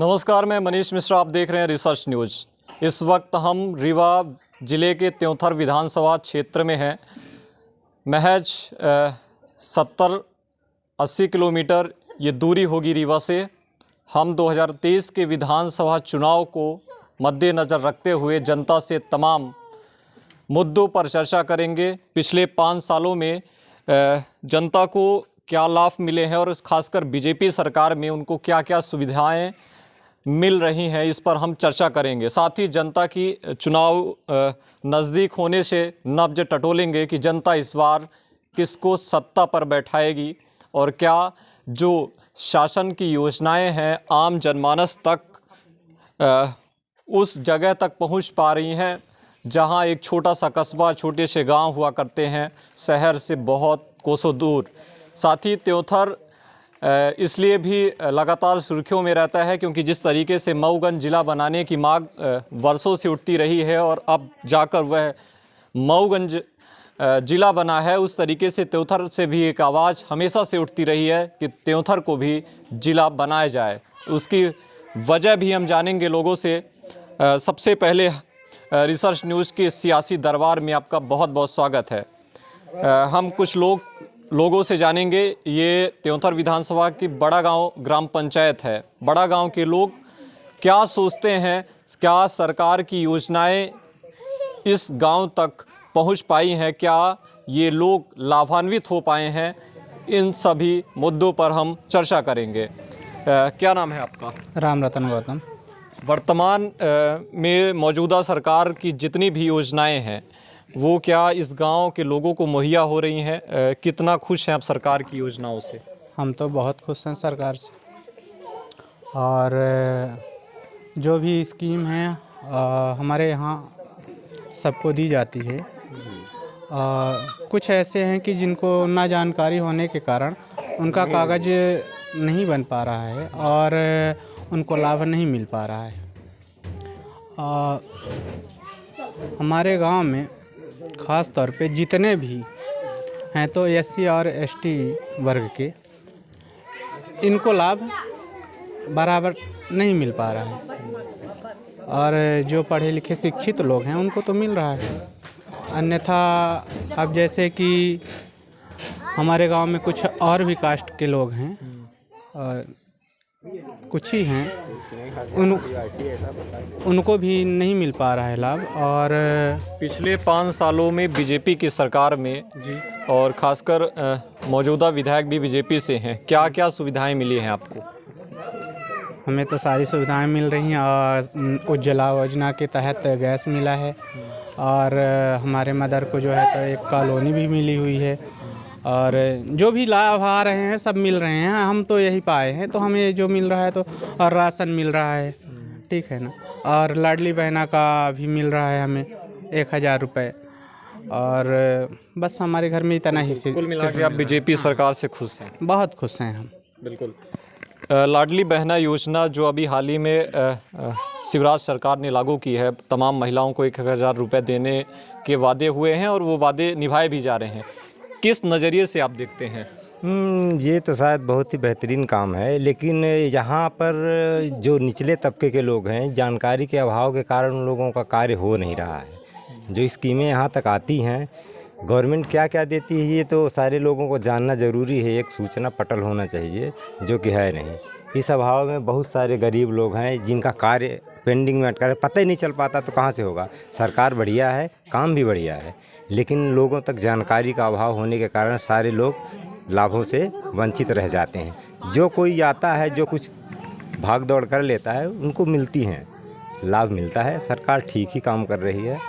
नमस्कार, मैं मनीष मिश्रा। आप देख रहे हैं रिसर्च न्यूज़। इस वक्त हम रीवा ज़िले के त्योंथर विधानसभा क्षेत्र में हैं। महज 70-80 किलोमीटर ये दूरी होगी रीवा से। हम 2023 के विधानसभा चुनाव को मद्देनज़र रखते हुए जनता से तमाम मुद्दों पर चर्चा करेंगे। पिछले 5 सालों में जनता को क्या लाभ मिले हैं और ख़ासकर बीजेपी सरकार में उनको क्या क्या सुविधाएं मिल रही हैं, इस पर हम चर्चा करेंगे। साथ ही जनता की चुनाव नज़दीक होने से नब्ज टटोलेंगे कि जनता इस बार किसको सत्ता पर बैठाएगी और क्या जो शासन की योजनाएं हैं आम जनमानस तक उस जगह तक पहुंच पा रही हैं जहां एक छोटा सा कस्बा, छोटे से गांव हुआ करते हैं शहर से बहुत कोसों दूर। साथ ही त्योंथर इसलिए भी लगातार सुर्खियों में रहता है क्योंकि जिस तरीके से मऊगंज ज़िला बनाने की मांग वर्षों से उठती रही है और अब जाकर वह मऊगंज ज़िला बना है, उस तरीके से त्योंथर से भी एक आवाज़ हमेशा से उठती रही है कि त्योंथर को भी ज़िला बनाया जाए। उसकी वजह भी हम जानेंगे लोगों से। सबसे पहले रिसर्च न्यूज़ के सियासी दरबार में आपका बहुत बहुत स्वागत है। हम कुछ लोगों से जानेंगे। ये त्योंथर विधानसभा की बड़ा गांव ग्राम पंचायत है। बड़ा गांव के लोग क्या सोचते हैं, क्या सरकार की योजनाएं इस गांव तक पहुंच पाई हैं, क्या ये लोग लाभान्वित हो पाए हैं, इन सभी मुद्दों पर हम चर्चा करेंगे। क्या नाम है आपका? राम रतन गौतम। वर्तमान में मौजूदा सरकार की जितनी भी योजनाएं हैं वो क्या इस गांव के लोगों को मुहैया हो रही हैं? कितना खुश हैं आप सरकार की योजनाओं से? हम तो बहुत खुश हैं सरकार से, और जो भी स्कीम है हमारे यहाँ सबको दी जाती है। कुछ ऐसे हैं कि जिनको ना जानकारी होने के कारण उनका कागज़ नहीं बन पा रहा है और उनको लाभ नहीं मिल पा रहा है। हमारे गांव में ख़ास तौर पे जितने भी हैं तो एससी और एसटी वर्ग के, इनको लाभ बराबर नहीं मिल पा रहा है, और जो पढ़े लिखे शिक्षित लोग हैं उनको तो मिल रहा है। अन्यथा अब जैसे कि हमारे गांव में कुछ और भी कास्ट के लोग हैं, कुछ ही हैं, उनको भी नहीं मिल पा रहा है लाभ। और पिछले 5 सालों में बीजेपी की सरकार में और ख़ासकर मौजूदा विधायक भी बीजेपी से हैं, क्या क्या सुविधाएं मिली हैं आपको? हमें तो सारी सुविधाएं मिल रही हैं, और उज्ज्वला योजना के तहत गैस मिला है, और हमारे मदर को जो है तो एक कॉलोनी भी मिली हुई है, और जो भी लाभ आ रहे हैं सब मिल रहे हैं। हम तो यही पाए हैं, तो हमें जो मिल रहा है तो, और राशन मिल रहा है, ठीक है ना, और लाडली बहना का भी मिल रहा है हमें 1000 रुपये, और बस हमारे घर में इतना ही से। कुल मिला के आप बीजेपी सरकार से खुश हैं? बहुत खुश हैं हम। बिल्कुल। लाडली बहना योजना जो अभी हाल ही में शिवराज सरकार ने लागू की है, तमाम महिलाओं को 1000 रुपये देने के वादे हुए हैं और वो वादे निभाए भी जा रहे हैं। किस नज़रिए से आप देखते हैं? ये तो शायद बहुत ही बेहतरीन काम है, लेकिन यहाँ पर जो निचले तबके के लोग हैं, जानकारी के अभाव के कारण उन लोगों का कार्य हो नहीं रहा है। जो स्कीमें यहाँ तक आती हैं, गवर्नमेंट क्या क्या देती है, ये तो सारे लोगों को जानना ज़रूरी है। एक सूचना पटल होना चाहिए, जो कि है नहीं। इस अभाव में बहुत सारे गरीब लोग हैं जिनका कार्य पेंडिंग में अटका है, पता ही नहीं चल पाता, तो कहाँ से होगा। सरकार बढ़िया है, काम भी बढ़िया है, लेकिन लोगों तक जानकारी का अभाव होने के कारण सारे लोग लाभों से वंचित रह जाते हैं। जो कोई आता है, जो कुछ भाग दौड़ कर लेता है, उनको मिलती हैं, लाभ मिलता है। सरकार ठीक ही काम कर रही है,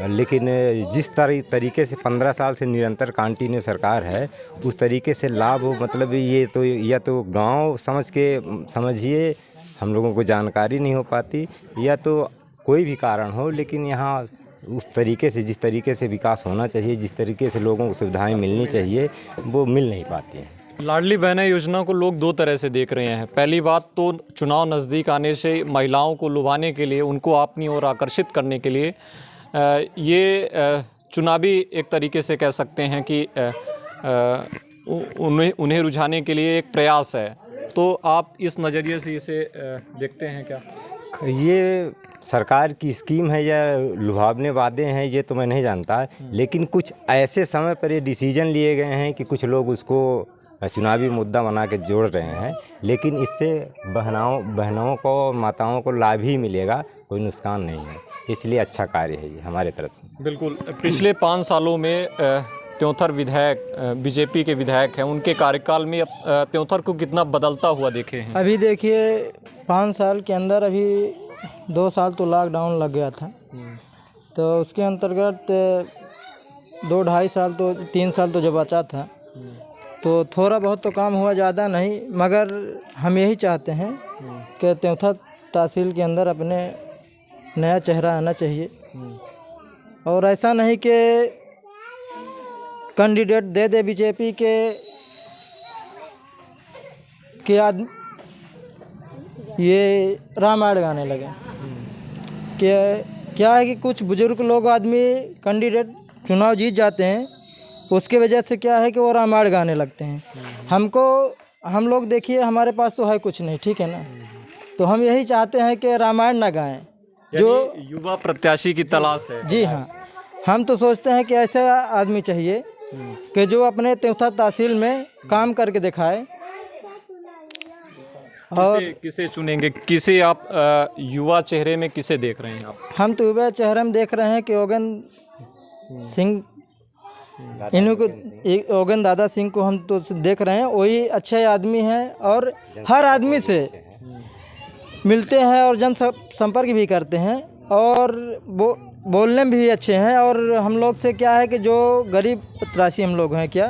लेकिन जिस तरीके से 15 साल से निरंतर कंटिन्यू सरकार है, उस तरीके से लाभ हो, मतलब ये तो या तो गांव समझिए हम लोगों को जानकारी नहीं हो पाती, या तो कोई भी कारण हो, लेकिन यहाँ उस तरीके से, जिस तरीके से विकास होना चाहिए, जिस तरीके से लोगों को सुविधाएं मिलनी चाहिए, वो मिल नहीं पाती हैं। लाडली बहना योजना को लोग 2 तरह से देख रहे हैं। पहली बात तो चुनाव नज़दीक आने से महिलाओं को लुभाने के लिए, उनको अपनी ओर आकर्षित करने के लिए ये चुनावी एक तरीके से कह सकते हैं कि उन्हें रुझाने के लिए एक प्रयास है। तो आप इस नज़रिए से इसे देखते हैं क्या? ये सरकार की स्कीम है या लुभावने वादे हैं ये तो मैं नहीं जानता, लेकिन कुछ ऐसे समय पर ये डिसीजन लिए गए हैं कि कुछ लोग उसको चुनावी मुद्दा बना के जोड़ रहे हैं, लेकिन इससे बहनों को माताओं को लाभ ही मिलेगा, कोई नुकसान नहीं है। इसलिए अच्छा कार्य है ये हमारे तरफ से। बिल्कुल। पिछले 5 सालों में त्योंथर विधायक बीजेपी के विधायक हैं, उनके कार्यकाल में त्योंथर को कितना बदलता हुआ देखे हैं? अभी देखिए 5 साल के अंदर अभी 2 साल तो लॉकडाउन लग गया था, तो उसके अंतर्गत 2-2.5 साल तो 3 साल तो जो बचा था, तो थोड़ा बहुत तो काम हुआ, ज़्यादा नहीं। मगर हम यही चाहते हैं कि त्योंथा तहसील के अंदर अपने नया चेहरा आना चाहिए, और ऐसा नहीं कि कैंडिडेट दे दे बीजेपी के आदमी ये रामायण गाने लगे। क्या है कि कुछ बुजुर्ग लोग आदमी कैंडिडेट चुनाव जीत जाते हैं, उसके वजह से क्या है कि वो रामायण गाने लगते हैं। हम लोग देखिए हमारे पास तो है कुछ नहीं, ठीक है ना, तो हम यही चाहते हैं कि रामायण ना गाएं। जो युवा प्रत्याशी की तलाश है। जी हाँ, हम तो सोचते हैं कि ऐसा आदमी चाहिए कि जो अपने त्योंथा तहसील में काम करके दिखाए। और किसे चुनेंगे? किसे आप युवा चेहरे में किसे देख रहे हैं आप? हम तो युवा चेहरे में देख रहे हैं कि ओगन सिंह, ओगन दादा सिंह को हम तो देख रहे हैं, वही अच्छे आदमी हैं और हर आदमी से मिलते हैं और जन संपर्क भी करते हैं, और बोलने में भी अच्छे हैं। और हम लोग से क्या है कि जो गरीब प्रत्याशी हम लोग हैं क्या,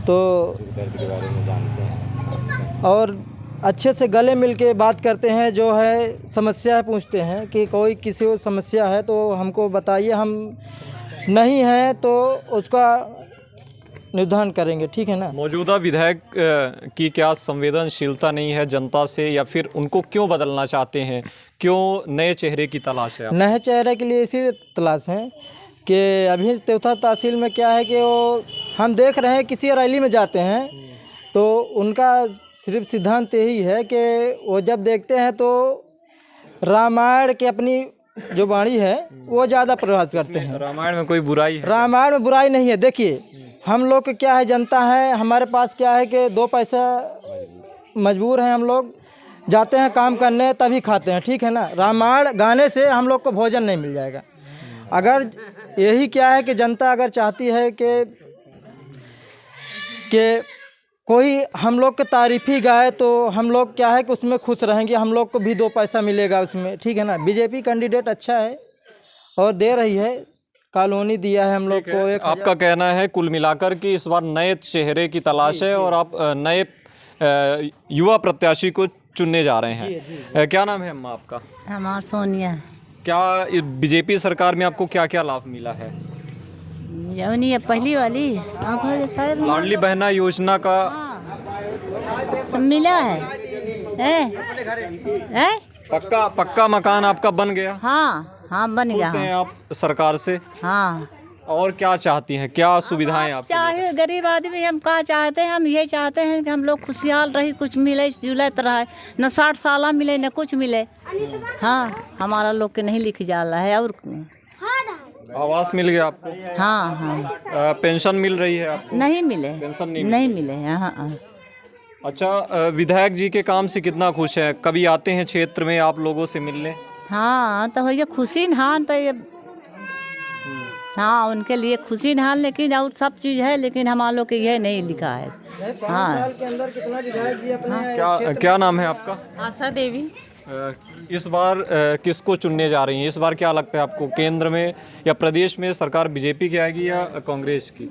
तो दर्द के बारे में जानते हैं और अच्छे से गले मिल के बात करते हैं। जो है समस्या पूछते हैं कि कोई किसी को समस्या है तो हमको बताइए, हम नहीं है तो उसका निर्धारण करेंगे, ठीक है ना। मौजूदा विधायक की क्या संवेदनशीलता नहीं है जनता से, या फिर उनको क्यों बदलना चाहते हैं? क्यों नए चेहरे की तलाश है? नए चेहरे के लिए इसी तलाश है कि अभी त्योथा तहसील में क्या है कि वो हम देख रहे हैं किसी रैली में जाते हैं तो उनका सिर्फ सिद्धांत यही है कि वो जब देखते हैं तो रामायण की अपनी जो वाणी है वो ज़्यादा प्रभावित करते हैं। रामायण में कोई बुराई है? रामायण में बुराई नहीं है। देखिए हम लोग के क्या है, जनता है, हमारे पास क्या है कि 2 पैसा मजबूर हैं, हम लोग जाते हैं काम करने तभी खाते हैं, ठीक है ना। रामायण गाने से हम लोग को भोजन नहीं मिल जाएगा। अगर यही क्या है कि जनता अगर चाहती है कि कोई हम लोग के तारीफ़ ही गाए तो हम लोग क्या है कि उसमें खुश रहेंगे, हम लोग को भी 2 पैसा मिलेगा उसमें, ठीक है ना। बीजेपी कैंडिडेट अच्छा है और दे रही है, कॉलोनी दिया है हम लोग को। आपका कहना है कुल मिलाकर कि इस बार नए चेहरे की तलाश है और आप नए युवा प्रत्याशी को चुनने जा रहे हैं। क्या नाम है अम्मा आपका? हमारा सोनिया। क्या बीजेपी सरकार में आपको क्या क्या लाभ मिला है? जौनी है पहली वाली लाडली बहना योजना का सब मिला है। पक्का मकान आपका बन गया? हाँ बन गया। खुश हैं आप सरकार से? हाँ। और क्या चाहती हैं, क्या सुविधाएं आप चाहे गरीब आदमी हम क्या चाहते हैं, हम ये चाहते हैं कि हम लोग खुशहाल रही, कुछ मिले जुलत रहे, न 60 साल मिले न कुछ मिले। हाँ, हमारा लोग के नहीं लिख जाला है। और आवास मिल गया आपको? हाँ। पेंशन मिल रही है आपको? नहीं मिले। पेंशन नहीं मिले। हाँ। अच्छा, विधायक जी के काम से कितना खुश है? कभी आते हैं क्षेत्र में आप लोगों से मिलने? हाँ, तो ये खुशी नहान पे, हाँ उनके लिए खुशी नहान, लेकिन और सब चीज़ है, लेकिन हमारे लोग के ये नहीं लिखा है। हाँ। साल के अंदर कितना विधायक जी अपने क्या नाम है आपका? आशा देवी। इस बार किसको चुनने जा रही हैं? इस बार क्या लगता है आपको, केंद्र में या प्रदेश में सरकार बीजेपी की आएगी या कांग्रेस की?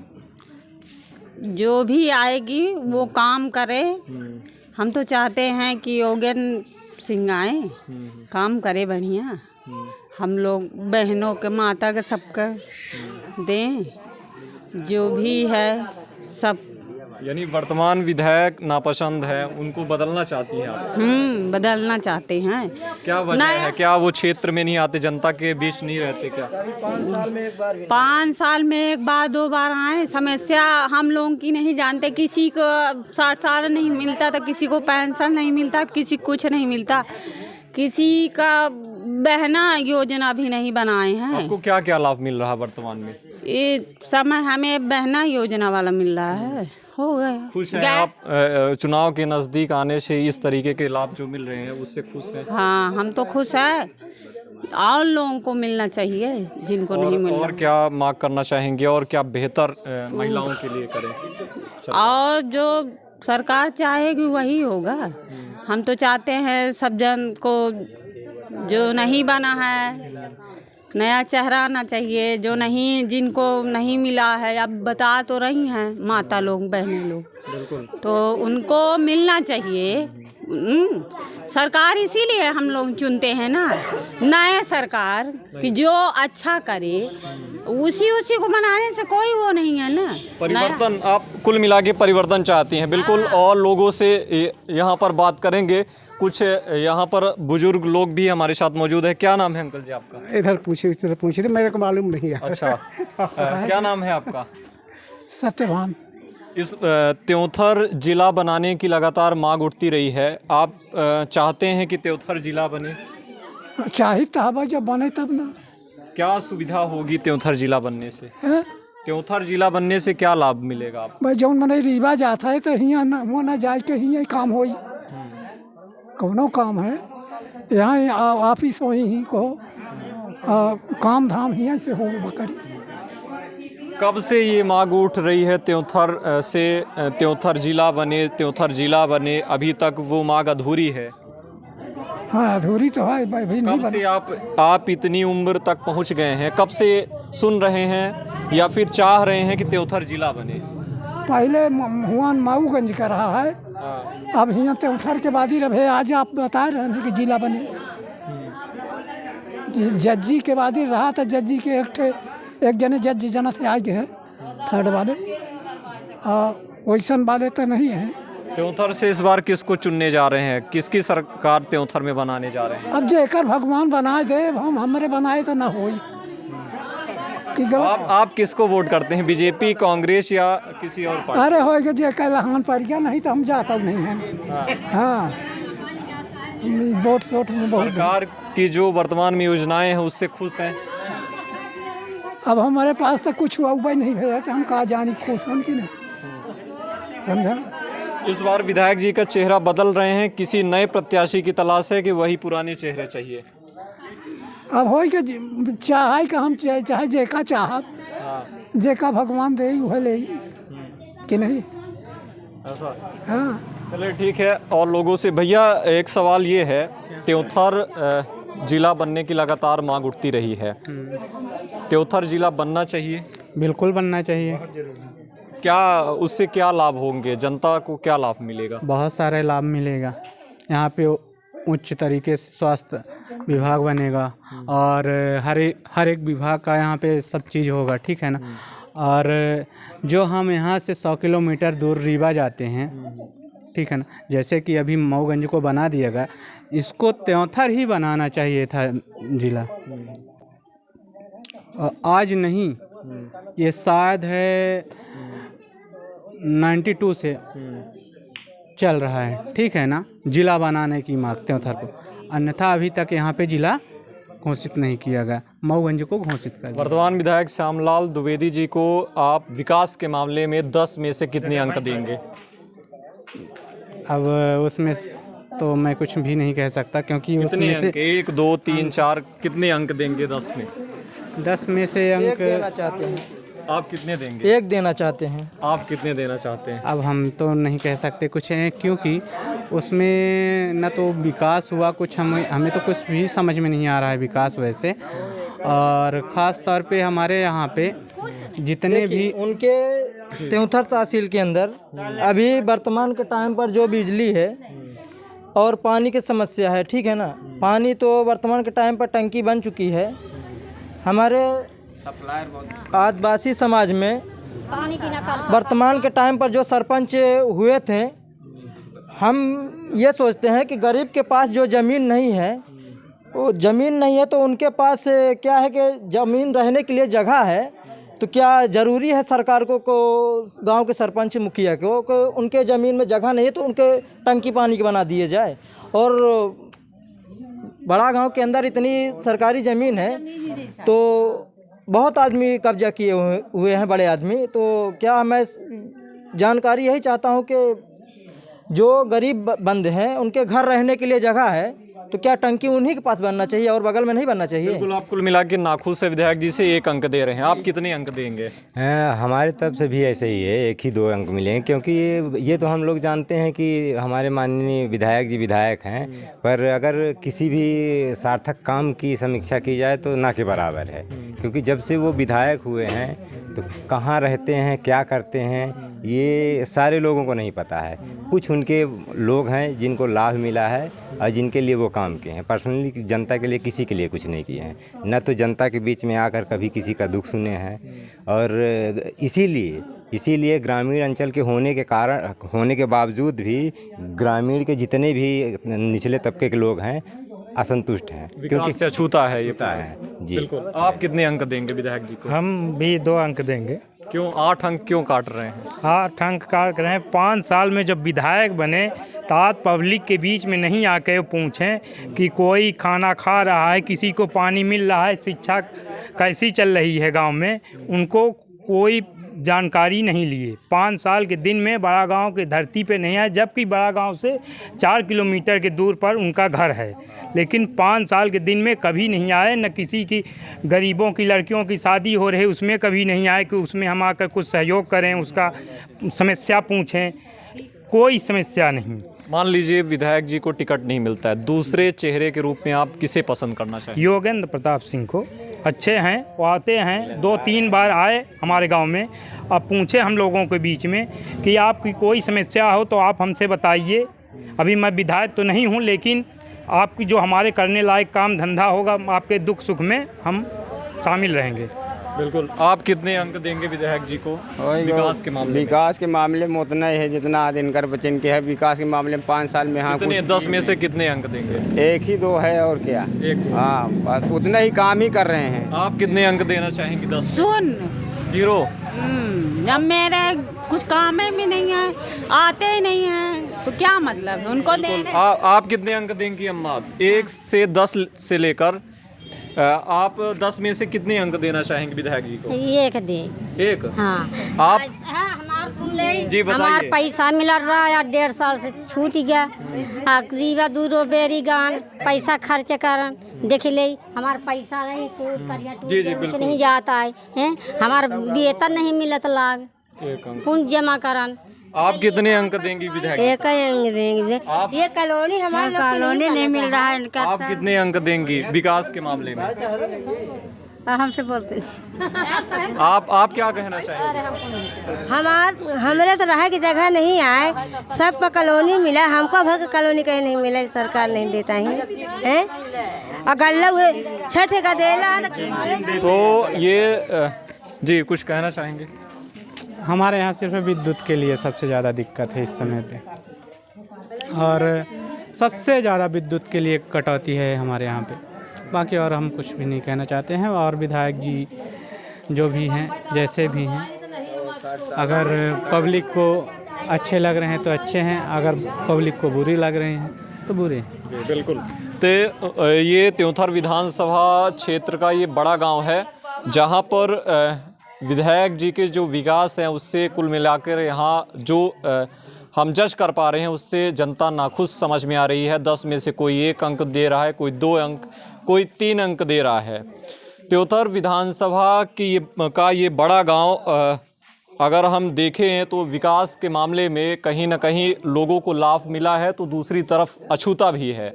जो भी आएगी वो काम करे। हम तो चाहते हैं कि ओगन सिंह आए, काम करे बढ़िया, हम लोग बहनों के माता के सबका दें, जो भी है सब यानी वर्तमान विधायक नापसंद है, उनको बदलना चाहती हैं आप? बदलना चाहते हैं। क्या वजह है? क्या वो क्षेत्र में नहीं आते, जनता के बीच नहीं रहते क्या? 5 साल में एक बार 2 बार आए। समस्या हम लोगों की नहीं जानते। किसी को 60 साल नहीं मिलता तो किसी को पेंशन नहीं मिलता, किसी को कुछ नहीं मिलता, किसी का बहना योजना भी नहीं बनाए हैं। आपको क्या क्या लाभ मिल रहा है वर्तमान में? ये समय हमें बहना योजना वाला मिल रहा है। हो गया। खुश हैं आप? चुनाव के नज़दीक आने से इस तरीके के लाभ जो मिल रहे हैं उससे खुश हैं? हाँ, हम तो खुश हैं। और लोगों को मिलना चाहिए जिनको नहीं मिल और क्या मांग करना चाहेंगे और क्या बेहतर महिलाओं के लिए करें? और जो सरकार चाहेगी वही होगा। हम तो चाहते हैं सब जन को, जो नहीं बना है नया चेहरा आना चाहिए, जो नहीं, जिनको नहीं मिला है, अब बता तो रही हैं माता लोग, बहनें लोग, तो उनको मिलना चाहिए। सरकार इसीलिए हम लोग चुनते हैं ना, नए सरकार कि जो अच्छा करे, उसी को बनाने से कोई वो नहीं है ना। परिवर्तन, आप कुल मिला के परिवर्तन चाहती हैं, बिल्कुल। और लोगों से यहाँ पर बात करेंगे। कुछ यहाँ पर बुजुर्ग लोग भी हमारे साथ मौजूद है। क्या नाम है अंकल जी आपका? इधर पूछे, इस तरह पूछ रहे, मेरे को मालूम नहीं है। अच्छा क्या नाम है आपका? सत्यभान। इस त्योंथर जिला बनाने की लगातार मांग उठती रही है। आप चाहते हैं कि त्योंथर जिला बने? चाहिए हवा जब बने तब ना। क्या सुविधा होगी त्योंथर जिला बनने से? त्योंथर जिला बनने से क्या लाभ मिलेगा आप? भाई जौन मने रीवा जाता है तो हियाँ ना वो ना जाए के हियाँ काम होई, कौनो काम है यहाँ ऑफिस हो ही को काम धाम हियाँ से हो करी। कब से ये मांग उठ रही है त्योंथर से त्योंथर जिला बने, त्योंथर जिला बने, अभी तक वो मांग अधूरी है? हाँ अधूरी तो है भाई, भी नहीं कब से आप इतनी उम्र तक पहुंच गए हैं? कब से सुन रहे हैं या फिर चाह रहे हैं कि त्योंथर जिला बने? पहले हुआ माऊगंज का रहा है, अब यहाँ त्योंथर के बाद ही रहे। आज आप बता रहे हैं कि जिला बने, जज्जी के बाद ही रहा था। जज्जी के एक जने जज जना से आए हैं थर्ड वाले, वैसन वाले तो नहीं है। त्योंथर से इस बार किसको चुनने जा रहे हैं? किसकी सरकार त्योंथर में बनाने जा रहे हैं? अब जेकर भगवान बनाए दे, हम हमारे बनाए तो ना होई। आप किसको वोट करते हैं? बीजेपी, कांग्रेस या किसी और पार्टी? अरे हो जेकर लहान पड़ गया, नहीं तो हम जाता नहीं है। हाँ वोट में बहुत। सरकार की जो वर्तमान में योजनाएं हैं उससे खुश हैं? अब हमारे पास तो कुछ हुआ नहीं भैया, तो हम कहाँ जाने खुश हम कि नहीं, समझा। इस बार विधायक जी का चेहरा बदल रहे हैं, किसी नए प्रत्याशी की तलाश है कि वही पुराने चेहरे चाहिए? अब हो के चाहे कि हम चाहे जेका चाहब, जेका भगवान दे वह ले कि नहीं, ऐसा? हाँ चलिए ठीक है। और लोगों से भैया एक सवाल ये है, त्योंथर जिला बनने की लगातार मांग उठती रही है, त्योंथर जिला बनना चाहिए? बिल्कुल बनना चाहिए। क्या उससे क्या लाभ होंगे? जनता को क्या लाभ मिलेगा? बहुत सारे लाभ मिलेगा। यहाँ पे उच्च तरीके से स्वास्थ्य विभाग बनेगा और हर एक विभाग का यहाँ पे सब चीज़ होगा, ठीक है ना। और जो हम यहाँ से 100 किलोमीटर दूर रीवा जाते हैं, ठीक है ना, जैसे कि अभी मऊगंज को बना दिया गया, इसको त्योंथर ही बनाना चाहिए था जिला। आज नहीं, ये शायद है 92 से चल रहा है, ठीक है ना, जिला बनाने की मांग त्योंथर को। अन्यथा अभी तक यहाँ पे जिला घोषित नहीं किया गया, मऊगंज को घोषित कर दिया। वर्तमान विधायक श्यामलाल द्विवेदी जी को आप विकास के मामले में 10 में से कितने अंक देंगे? अब उसमें तो मैं कुछ भी नहीं कह सकता, क्योंकि उसमें से 1, 2, 3, 4 कितने अंक देंगे 10 में? 10 में से अंक देना चाहते हैं। आप कितने देंगे? 1 देना चाहते हैं। आप कितने देना चाहते हैं? अब हम तो नहीं कह सकते कुछ हैं, क्योंकि उसमें न तो विकास हुआ कुछ, हमें तो कुछ भी समझ में नहीं आ रहा है विकास वैसे। और ख़ास तौर पे हमारे यहाँ पे जितने भी उनके त्योंथर तहसील के अंदर अभी वर्तमान के टाइम पर जो बिजली है और पानी की समस्या है, ठीक है ना। पानी तो वर्तमान के टाइम पर टंकी बन चुकी है। हमारे आदिवासी समाज में वर्तमान के टाइम पर जो सरपंच हुए थे, हम ये सोचते हैं कि गरीब के पास जो ज़मीन नहीं है, वो ज़मीन नहीं है तो उनके पास क्या है कि ज़मीन रहने के लिए जगह है, तो क्या ज़रूरी है सरकार को गांव के सरपंच मुखिया को उनके ज़मीन में जगह नहीं है तो उनके टंकी पानी की बना दिए जाए। और बड़ा गांव के अंदर इतनी सरकारी ज़मीन है तो बहुत आदमी कब्जा किए हुए हैं, बड़े आदमी। तो क्या मैं जानकारी यही चाहता हूं कि जो गरीब बंदे हैं उनके घर रहने के लिए जगह है, तो क्या टंकी उन्हीं के पास बनना चाहिए और बगल में नहीं बनना चाहिए? बिल्कुल, आप कुल मिला के नाखुश से विधायक जी से 1 अंक दे रहे हैं, आप कितने अंक देंगे? हमारे तरफ से भी ऐसे ही है, 1 ही 2 अंक मिले हैं, क्योंकि ये तो हम लोग जानते हैं कि हमारे माननीय विधायक जी विधायक हैं, पर अगर किसी भी सार्थक काम की समीक्षा की जाए तो ना के बराबर है। क्योंकि जब से वो विधायक हुए हैं तो कहाँ रहते हैं, क्या करते हैं, ये सारे लोगों को नहीं पता है। कुछ उनके लोग हैं जिनको लाभ मिला है और जिनके लिए वो काम किए हैं। पर्सनली जनता के लिए किसी के लिए कुछ नहीं किए हैं, न तो जनता के बीच में आकर कभी किसी का दुख सुने हैं। और इसीलिए ग्रामीण अंचल के होने के बावजूद भी ग्रामीण के जितने भी निचले तबके के लोग हैं असंतुष्ट हैं, क्योंकि से अछूता है ये है जी। बिल्कुल, आप कितने अंक देंगे विधायक जी को? हम भी 2 अंक देंगे। क्यों 8 अंक क्यों काट रहे हैं? 8 अंक काट रहे हैं। 5 साल में जब विधायक बने तो आज पब्लिक के बीच में नहीं आके पूछें कि कोई खाना खा रहा है, किसी को पानी मिल रहा है, शिक्षा कैसी चल रही है गांव में, उनको कोई जानकारी नहीं लिए। 5 साल के दिन में बड़ा गांव की धरती पे नहीं आए, जबकि बड़ा गांव से 4 किलोमीटर के दूर पर उनका घर है, लेकिन 5 साल के दिन में कभी नहीं आए। न किसी की गरीबों की लड़कियों की शादी हो रही उसमें कभी नहीं आए कि उसमें हम आकर कुछ सहयोग करें, उसका समस्या पूछें, कोई समस्या नहीं। मान लीजिए विधायक जी को टिकट नहीं मिलता है, दूसरे चेहरे के रूप में आप किसे पसंद करना चाहिए? योगेंद्र प्रताप सिंह को। अच्छे हैं, वो आते हैं, 2-3 बार आए हमारे गांव में। अब पूछे हम लोगों के बीच में कि आपकी कोई समस्या हो तो आप हमसे बताइए। अभी मैं विधायक तो नहीं हूं, लेकिन आपकी जो हमारे करने लायक काम धंधा होगा, आपके दुख सुख में हम शामिल रहेंगे। बिल्कुल, आप कितने अंक देंगे विधायक जी को विकास के मामले में? विकास के मामले में उतना ही है जितना दिनकर बच्चन के है। विकास के मामले में 5 साल में हाँ कितने, 10 में से कितने अंक देंगे? 1 ही 2 है और क्या। 1 हाँ, बस उतना ही काम ही कर रहे हैं। आप कितने अंक देना चाहेंगे? 10 सुन 0। जब मेरे कुछ काम में नहीं है, आते ही नहीं हैं, तो क्या मतलब है उनको दे रहे? आप कितने अंक देंगी अम्मा? 1 से 10 से लेकर आप 10 में से कितने अंक देना चाहेंगे विधायक जी को? 1 दे। 1? हाँ। आप जी बताइए। हमार पैसा मिल रहा है, 1.5 साल से छूट गया। करीबा 2 बेरी गान पैसा खर्च करन देख ले, हमार पैसा नहीं तो करिया कुछ नहीं जाता है, हमार वेतन नहीं मिलत लाग कौन जमा करन। आप कितने अंक देंगी विधायक? 1 अंक देंगे। ये कॉलोनी हमारे कॉलोनी नहीं मिल रहा है इनका। आप कितने अंक देंगी विकास के मामले में? हमसे बोलते आप क्या कहना चाहेंगे? हमारे तो रहे की जगह नहीं आए, सब पर कॉलोनी मिला, हमको भर के कॉलोनी कहीं नहीं मिला, सरकार नहीं देता है। अगर लोग छठ का देला तो ये जी कुछ कहना चाहेंगे? हमारे यहाँ सिर्फ विद्युत के लिए सबसे ज़्यादा दिक्कत है इस समय पे, और सबसे ज़्यादा विद्युत के लिए कटौती है हमारे यहाँ पे। बाकी और हम कुछ भी नहीं कहना चाहते हैं। और विधायक जी जो भी हैं, जैसे भी हैं, अगर पब्लिक को अच्छे लग रहे हैं तो अच्छे हैं, अगर पब्लिक को बुरी लग रहे हैं तो बुरे हैं। बिल्कुल। तो ये त्योंथर विधानसभा क्षेत्र का ये बड़ा गांव है, जहां पर विधायक जी के जो विकास हैं उससे कुल मिलाकर यहाँ जो हम जज कर पा रहे हैं उससे जनता नाखुश समझ में आ रही है। 10 में से कोई 1 अंक दे रहा है, कोई 2 अंक, कोई 3 अंक दे रहा है। त्योंथर विधानसभा का ये बड़ा गांव अगर हम देखें तो विकास के मामले में कहीं ना कहीं लोगों को लाभ मिला है, तो दूसरी तरफ अछूता भी है।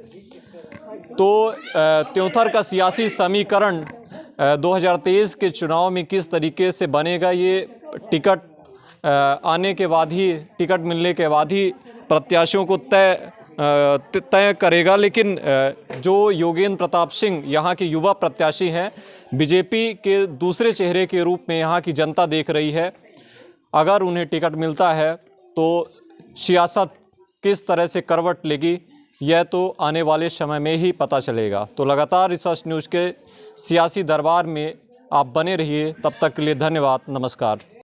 तो त्योंथर का सियासी समीकरण 2023 के चुनाव में किस तरीके से बनेगा, ये टिकट आने के बाद ही, टिकट मिलने के बाद ही प्रत्याशियों को तय करेगा। लेकिन जो योगेंद्र प्रताप सिंह यहाँ के युवा प्रत्याशी हैं, बीजेपी के दूसरे चेहरे के रूप में यहाँ की जनता देख रही है। अगर उन्हें टिकट मिलता है तो सियासत किस तरह से करवट लेगी, यह तो आने वाले समय में ही पता चलेगा। तो लगातार रिसर्च न्यूज़ के सियासी दरबार में आप बने रहिए। तब तक के लिए धन्यवाद, नमस्कार।